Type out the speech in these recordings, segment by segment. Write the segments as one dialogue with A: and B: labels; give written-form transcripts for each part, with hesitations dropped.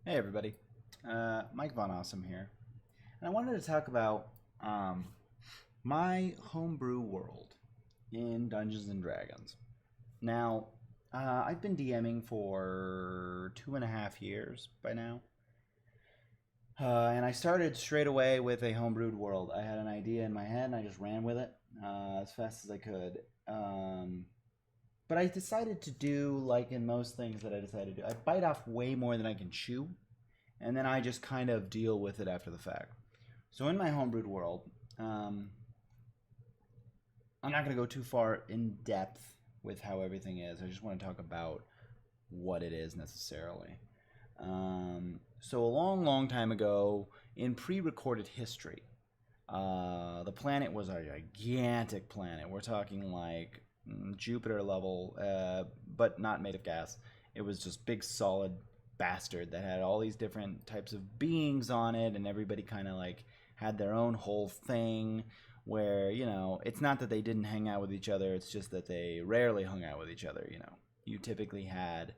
A: Hey everybody, MikeVonAwesome here, and I wanted to talk about my homebrew world in Dungeons and Dragons. Now, I've been DMing for 2.5 years by now, and I started straight away with a homebrewed world. I had an idea in my head, and I just ran with it as fast as I could. But I decided to do, like in most things that I decided to do, I bite off way more than I can chew, and then I just kind of deal with it after the fact. So in my homebrewed world, I'm not going to go too far in depth with how everything is. I just want to talk about what it is necessarily. So a long, long time ago, in pre-recorded history, the planet was a gigantic planet. We're talking like Jupiter level, but not made of gas. It was just big, solid bastard that had all these different types of beings on it, and everybody kind of like had their own whole thing where, it's not that they didn't hang out with each other, it's just that they rarely hung out with each other. You typically had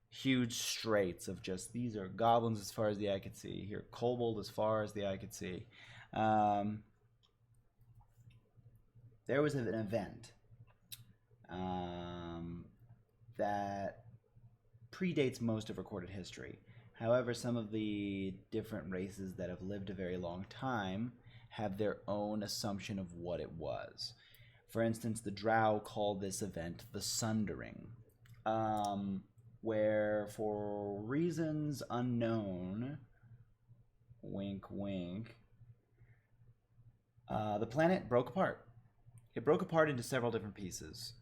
A: huge straits of just, these are goblins as far as the eye could see, here kobold as far as the eye could see. There was an event that predates most of recorded history. However, some of the different races that have lived a very long time have their own assumption of what it was. For instance, the Drow called this event the Sundering, where for reasons unknown, wink wink, the planet broke apart. It broke apart into several different pieces,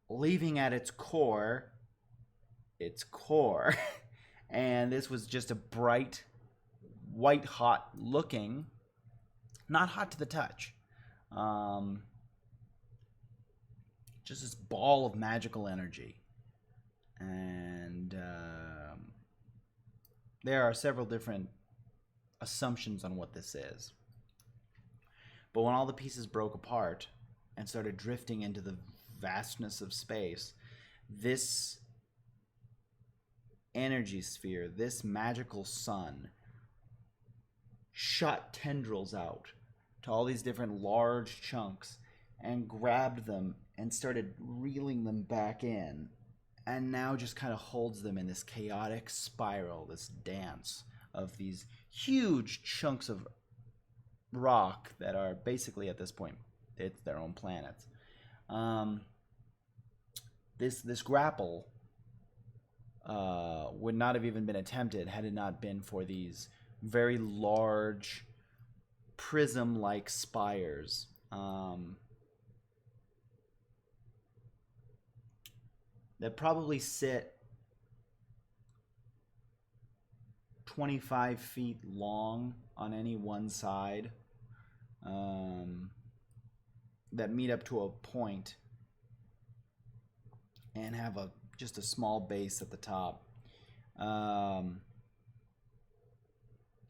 A: leaving at its core, and this was just a bright, white hot looking, not hot to the touch, just this ball of magical energy. And there are several different assumptions on what this is. But when all the pieces broke apart and started drifting into the vastness of space, this energy sphere, this magical sun, shot tendrils out to all these different large chunks and grabbed them and started reeling them back in, and now just kind of holds them in this chaotic spiral, this dance of these huge chunks of rock that are basically, at this point, it's their own planets. This grapple would not have even been attempted had it not been for these very large prism-like spires that probably sit 25 feet long on any one side, that meet up to a point and have just a small base at the top,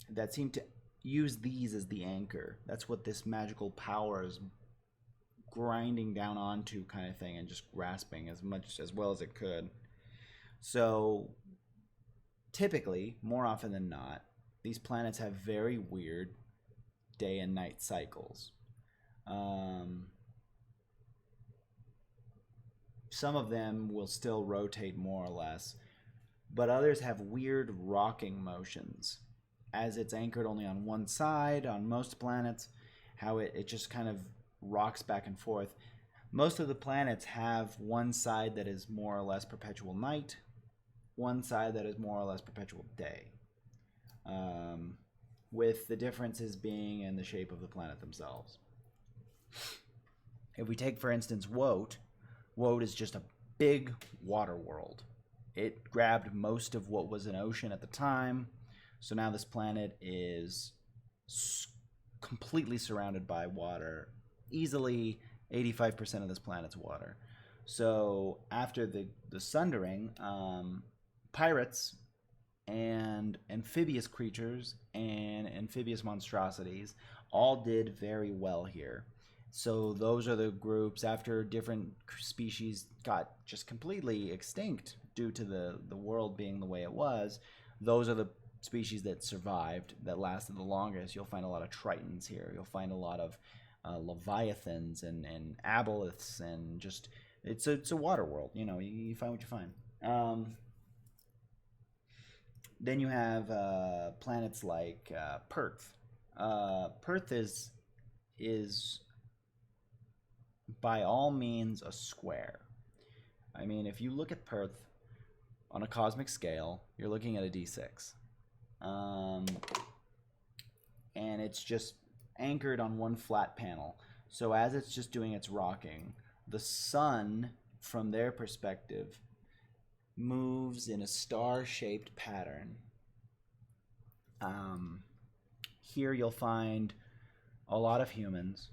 A: that seem to use these as the anchor. That's what this magical power is grinding down onto, kind of thing, and just grasping as well as it could. So typically, more often than not, these planets have very weird day and night cycles. Some of them will still rotate more or less, but others have weird rocking motions, as it's anchored only on one side on most planets, how it just kind of rocks back and forth. Most of the planets have one side that is more or less perpetual night, one side that is more or less perpetual day, with the differences being in the shape of the planet themselves. If we take, for instance, Wote is just a big water world. It grabbed most of what was an ocean at the time, so now this planet is completely surrounded by water. Easily 85% of this planet's water. So after the Sundering, pirates and amphibious creatures and amphibious monstrosities all did very well here. So those are the groups. After different species got just completely extinct due to the world being the way it was, those are the species that survived, that lasted the longest. You'll find a lot of tritons here. You'll find a lot of leviathans and aboleths, and just it's a water world. You know, you find what you find. Then you have planets like Perth. Perth is by all means a square. I mean, if you look at Perth on a cosmic scale, you're looking at a D6. And it's just anchored on one flat panel. So as it's just doing its rocking, the sun, from their perspective, moves in a star-shaped pattern. Here you'll find a lot of humans.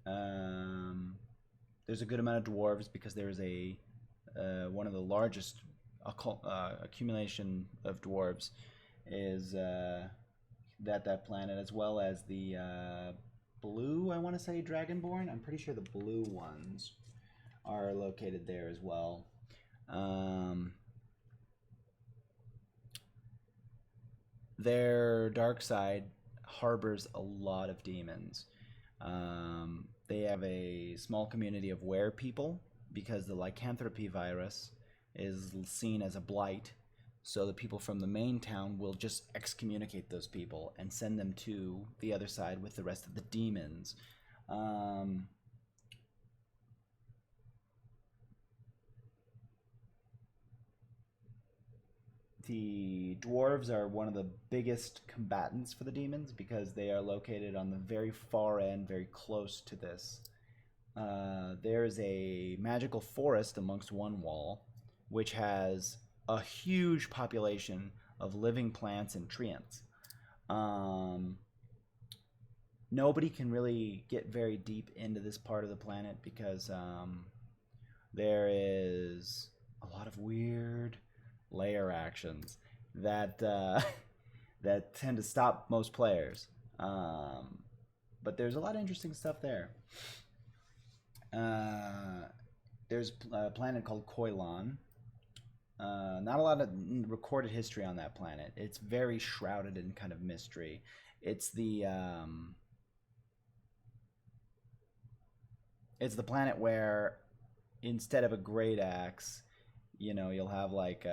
A: There's a good amount of dwarves because there's one of the largest accumulation of dwarves is that planet, as well as the blue, I want to say, Dragonborn. I'm pretty sure the blue ones are located there as well. Their dark side harbors a lot of demons. They have a small community of were people because the lycanthropy virus is seen as a blight. So the people from the main town will just excommunicate those people and send them to the other side with the rest of the demons. The dwarves are one of the biggest combatants for the demons because they are located on the very far end, very close to this. There's a magical forest amongst one wall, which has a huge population of living plants and treants. Nobody can really get very deep into this part of the planet because there is a lot of weird layer actions that that tend to stop most players. But there's a lot of interesting stuff there. There's a planet called Koilon. Not a lot of recorded history on that planet. It's very shrouded in kind of mystery. It's the planet where instead of a great axe, you know, you'll have like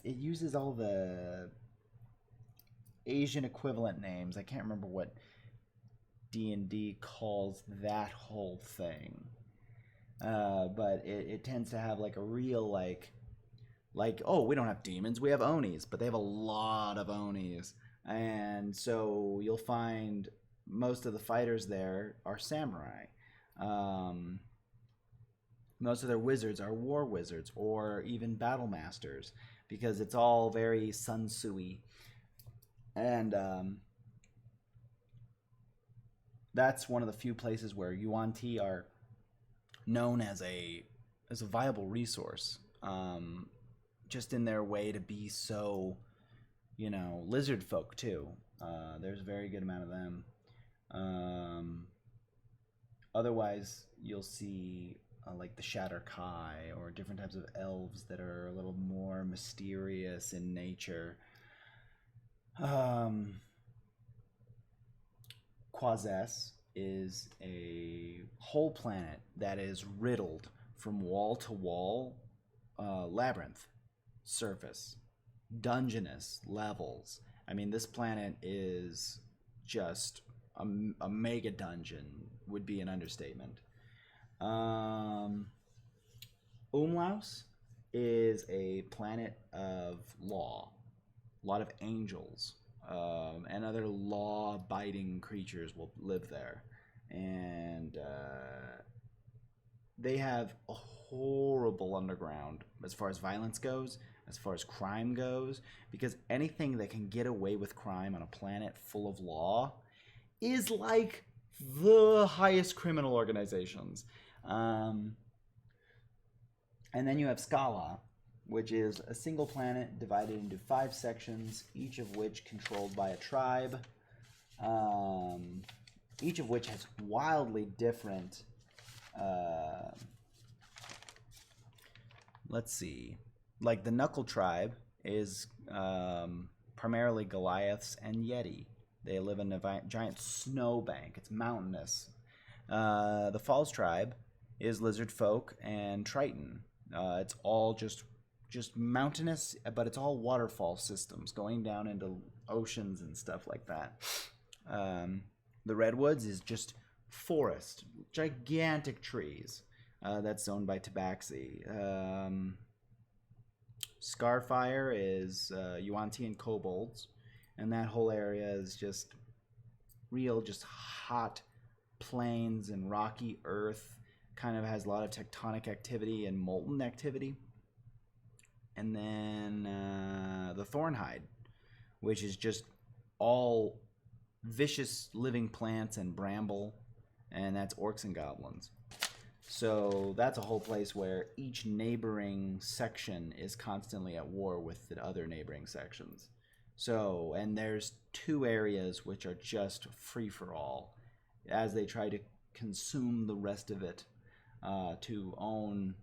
A: it uses all the Asian equivalent names. I can't remember what D&D calls that whole thing. But it tends to have like a real like oh, we don't have demons, we have Onis, but they have a lot of Onis. And so you'll find most of the fighters there are samurai. Most of their wizards are war wizards or even battle masters because it's all very Sun Tzu-y. And that's one of the few places where Yuan-Ti are known as a viable resource, just in their way to be so, you know, lizard folk too. There's a very good amount of them. Otherwise, you'll see like the Shatter Kai or different types of elves that are a little more mysterious in nature. Quazes is a whole planet that is riddled from wall to wall, labyrinth, surface, dungeonous levels. I mean, this planet is just a mega dungeon, would be an understatement. Umlaus is a planet of law. A lot of angels and other law-abiding creatures will live there. And they have a horrible underground as far as violence goes, as far as crime goes, because anything that can get away with crime on a planet full of law is like the highest criminal organizations. And then you have Scala, which is a single planet divided into 5 sections, each of which controlled by a tribe, each of which has wildly different let's see. Like the Knuckle tribe is primarily Goliaths and Yeti. They live in a giant snowbank. It's mountainous. The Falls tribe is lizard folk and Triton. It's all just mountainous, but it's all waterfall systems going down into oceans and stuff like that. The Redwoods is just forest, gigantic trees. That's owned by Tabaxi. Scarfire is Yuan-Ti kobolds, and that whole area is just hot plains and rocky earth. Kind of has a lot of tectonic activity and molten activity. And then the Thornhide, which is just all vicious living plants and bramble, and that's orcs and goblins. So that's a whole place where each neighboring section is constantly at war with the other neighboring sections. So, and there's 2 areas which are just free for all as they try to consume the rest of it to own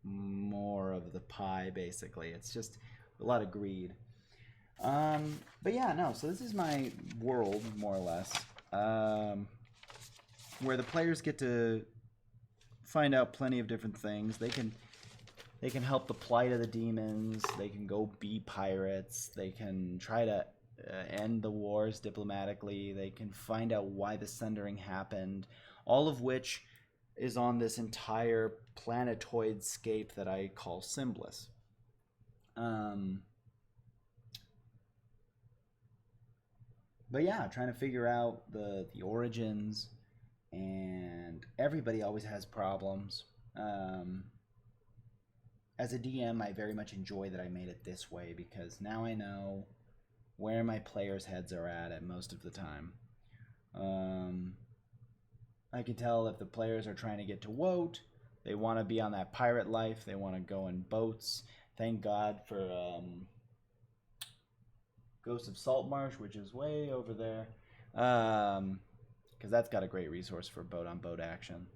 A: more of the pie, basically. It's just a lot of greed. But yeah, no, so this is my world, more or less, where the players get to find out plenty of different things. They can help the plight of the demons. They can go be pirates. They can try to end the wars diplomatically. They can find out why the sundering happened. All of which is on this entire planetoid scape that I call Symbliss. But yeah, trying to figure out the origins, and everybody always has problems. As a DM, I very much enjoy that I made it this way, because now I know where my players' heads are at most of the time. I can tell if the players are trying to get to Woat, they want to be on that pirate life, they want to go in boats. Thank God for Ghost of Saltmarsh, which is way over there, because that's got a great resource for boat-on-boat action.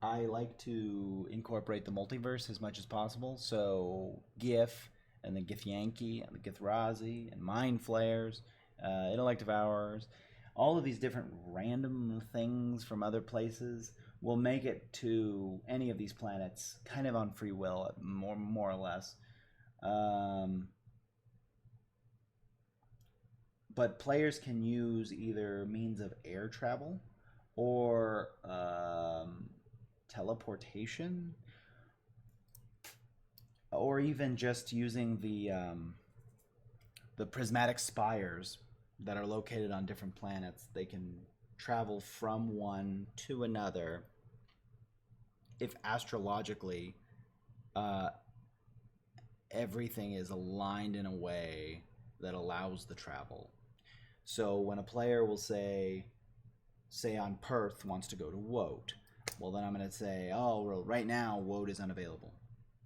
A: I like to incorporate the multiverse as much as possible, so GIF, and the Githyanki, and the Githrazi, and Mind Flayers, Intellect Devourers, all of these different random things from other places will make it to any of these planets kind of on free will, more or less. But players can use either means of air travel or teleportation, or even just using the prismatic spires that are located on different planets. They can travel from one to another if astrologically everything is aligned in a way that allows the travel. So when a player will say on Perth wants to go to Woat, well then I'm going to say, oh, well, right now Woat is unavailable.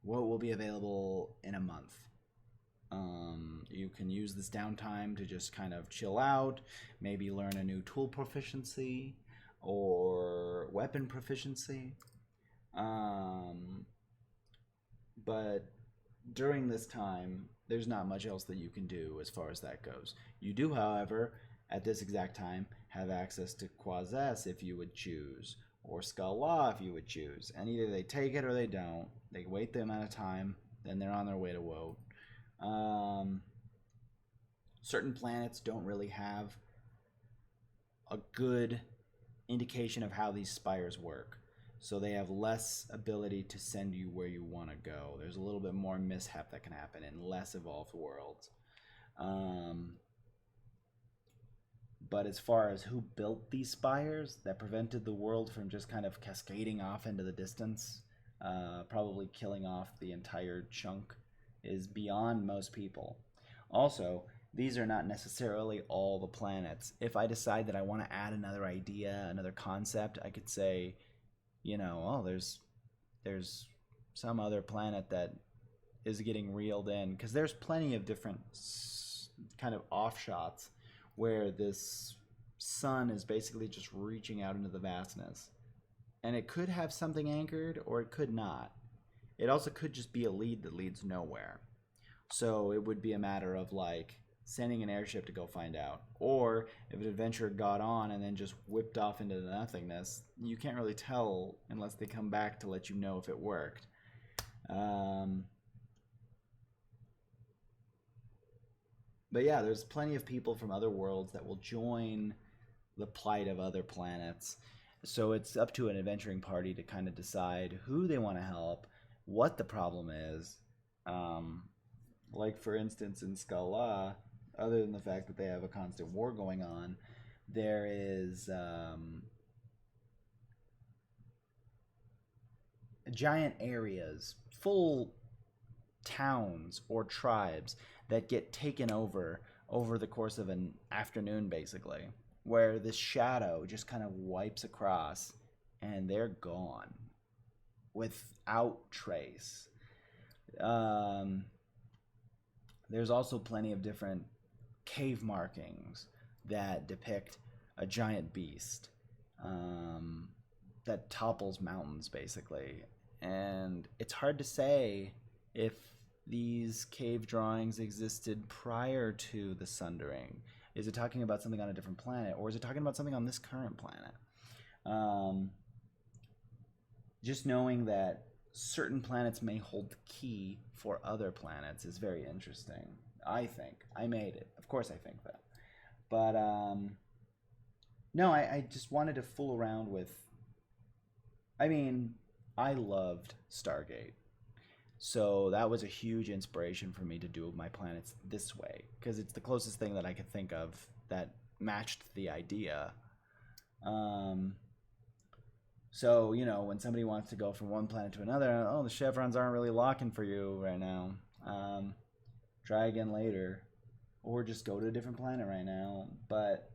A: Woat will be available in a month. You can use this downtime to just kind of chill out, maybe learn a new tool proficiency or weapon proficiency. But during this time, there's not much else that you can do as far as that goes. You do, however, at this exact time, have access to Quazes if you would choose, or Skala if you would choose. And either they take it or they don't. They wait the amount of time, then they're on their way to Woat. Certain planets don't really have a good indication of how these spires work, so they have less ability to send you where you want to go. There's a little bit more mishap that can happen in less evolved worlds. But as far as who built these spires that prevented the world from just kind of cascading off into the distance, probably killing off the entire chunk, is beyond most people. Also, these are not necessarily all the planets. If I decide that I want to add another idea, another concept, I could say, oh, there's some other planet that is getting reeled in, because there's plenty of different kind of offshots where this sun is basically just reaching out into the vastness. And it could have something anchored or it could not. It also could just be a lead that leads nowhere. So it would be a matter of like sending an airship to go find out. Or if an adventurer got on and then just whipped off into the nothingness, you can't really tell unless they come back to let you know if it worked. But yeah, there's plenty of people from other worlds that will join the plight of other planets. So it's up to an adventuring party to kind of decide who they want to help, what the problem is. Like, for instance, in Skala, other than the fact that they have a constant war going on, there is giant areas, full towns or tribes that get taken over the course of an afternoon, basically, where this shadow just kind of wipes across and they're gone without trace. There's also plenty of different cave markings that depict a giant beast that topples mountains, basically. And it's hard to say if these cave drawings existed prior to the Sundering. Is it talking about something on a different planet, or is it talking about something on this current planet? Just knowing that certain planets may hold the key for other planets is very interesting. I think. I made it. Of course I think that. But, no, I just wanted to fool around with... I mean, I loved Stargate. So that was a huge inspiration for me to do my planets this way, because it's the closest thing that I could think of that matched the idea. So, you know, when somebody wants to go from one planet to another, oh, the chevrons aren't really locking for you right now. Try again later, or just go to a different planet right now. But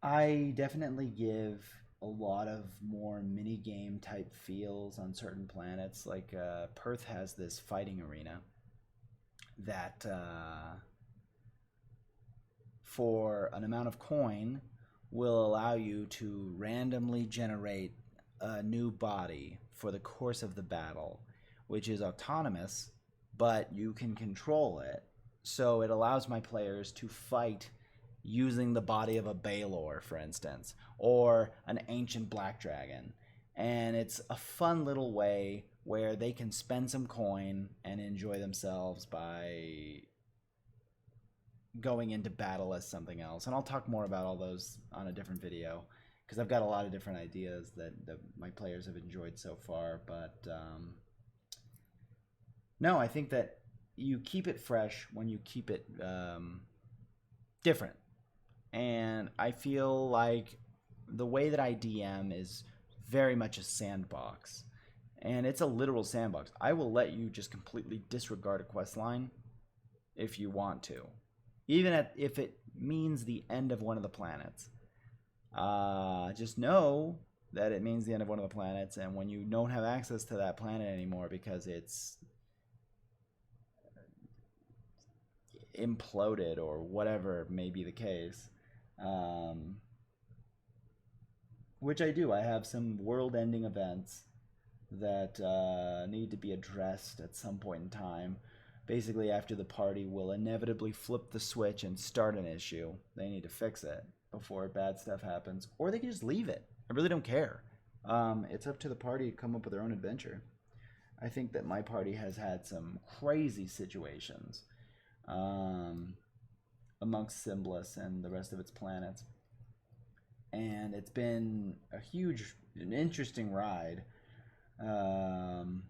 A: I definitely give a lot of more mini-game type feels on certain planets. Like Perth has this fighting arena that for an amount of coin will allow you to randomly generate a new body for the course of the battle, which is autonomous, but you can control it. So it allows my players to fight using the body of a Baelor, for instance, or an ancient black dragon. And it's a fun little way where they can spend some coin and enjoy themselves by going into battle as something else. And I'll talk more about all those on a different video, because I've got a lot of different ideas that my players have enjoyed so far. But no, I think that you keep it fresh when you keep it different. And I feel like the way that I DM is very much a sandbox. And it's a literal sandbox. I will let you just completely disregard a quest line if you want to. Even if it means the end of one of the planets. Just know that it means the end of one of the planets, and when you don't have access to that planet anymore because it's imploded or whatever may be the case, which I do. I have some world-ending events that need to be addressed at some point in time. Basically, after the party will inevitably flip the switch and start an issue, they need to fix it before bad stuff happens. Or they can just leave it. I really don't care. It's up to the party to come up with their own adventure. I think that my party has had some crazy situations amongst Symbliss and the rest of its planets. And it's been an interesting ride. And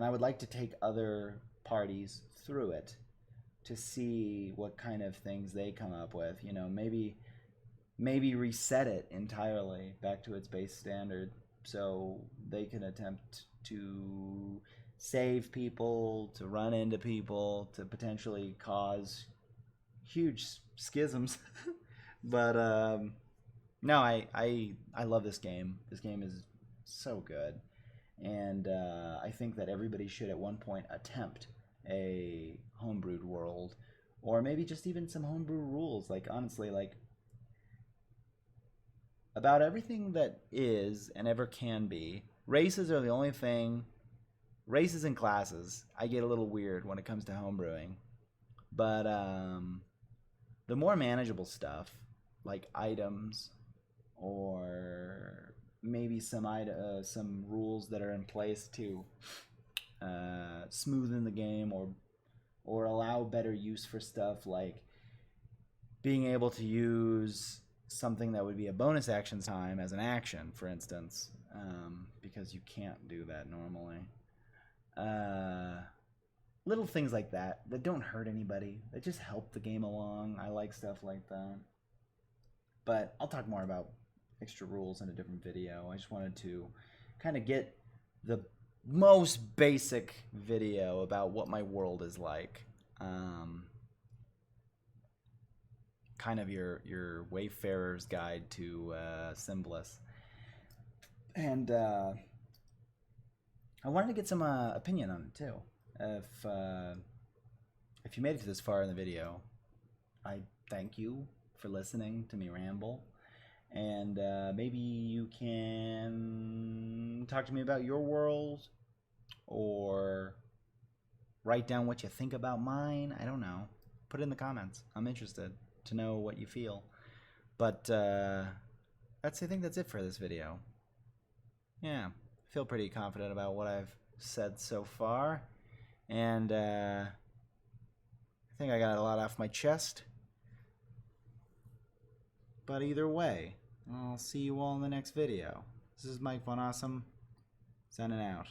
A: I would like to take other parties through it to see what kind of things they come up with. You know, maybe reset it entirely back to its base standard so they can attempt to save people, to run into people, to potentially cause huge schisms. But no, I love this game. This game is so good. And I think that everybody should at one point attempt a homebrewed world, or maybe just even some homebrew rules. Like, honestly, like, about everything that is and ever can be. Races are the only thing. Races and classes, I get a little weird when it comes to homebrewing. But the more manageable stuff, like items, or maybe some rules that are in place to smoothen the game, or allow better use for stuff, like being able to use something that would be a bonus action time as an action, for instance, because you can't do that normally. Little things like that don't hurt anybody, that just help the game along. I like stuff like that. But I'll talk more about extra rules in a different video. I just wanted to kind of get the most basic video about what my world is like. Kind of your wayfarer's guide to Symbliss. And I wanted to get some opinion on it too. If you made it to this far in the video, I thank you for listening to me ramble. And maybe you can talk to me about your world, or write down what you think about mine. I don't know. Put it in the comments. I'm interested to know what you feel. But I think that's it for this video. Yeah, I feel pretty confident about what I've said so far. And I think I got a lot off my chest. But either way, I'll see you all in the next video. This is MikeVonAwesome, signing out.